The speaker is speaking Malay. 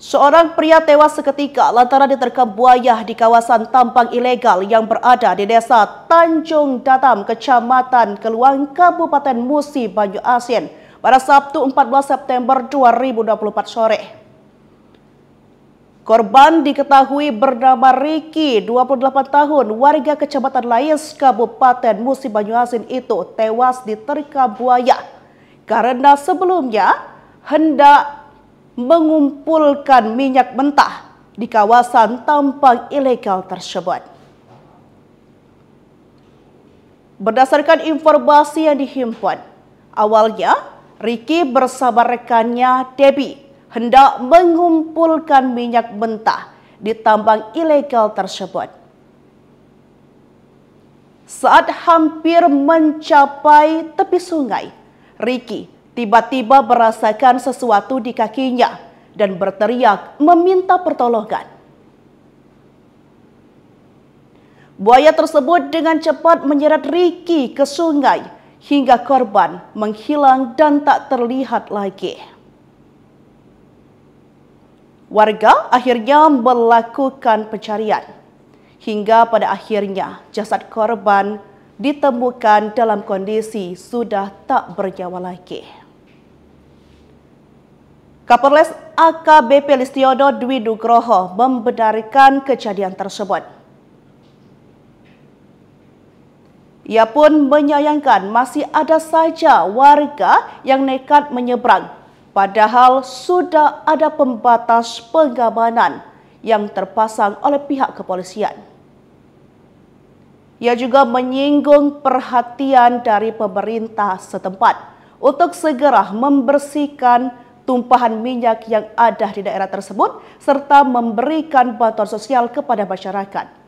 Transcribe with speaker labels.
Speaker 1: Seorang pria tewas seketika lantaran diterkam buaya di kawasan tambang ilegal yang berada di Desa Tanjung Datam, Kecamatan Keluang, Kabupaten Musi, Banyu Asin pada Sabtu 14 September 2024 sore. Korban diketahui bernama Riki, 28 tahun, warga Kecamatan Lais, Kabupaten Musi, Banyu Asin itu tewas diterkam buaya karena sebelumnya hendak mengumpulkan minyak mentah di kawasan tambang ilegal tersebut. Berdasarkan informasi yang dihimpun, awalnya Riki bersama rekannya Debbie hendak mengumpulkan minyak mentah di tambang ilegal tersebut. Saat hampir mencapai tepi sungai, Riki tiba-tiba merasakan sesuatu di kakinya dan berteriak meminta pertolongan. Buaya tersebut dengan cepat menyeret Riki ke sungai hingga korban menghilang dan tak terlihat lagi. Warga akhirnya melakukan pencarian hingga pada akhirnya jasad korban ditemukan dalam kondisi sudah tak bernyawa lagi. Kapolres AKBP Listiono Dwi Nugroho membenarkan kejadian tersebut. Ia pun menyayangkan masih ada saja warga yang nekat menyeberang, padahal sudah ada pembatas pengamanan yang terpasang oleh pihak kepolisian. Ia juga menyinggung perhatian dari pemerintah setempat untuk segera membersihkan tumpahan minyak yang ada di daerah tersebut serta memberikan bantuan sosial kepada masyarakat.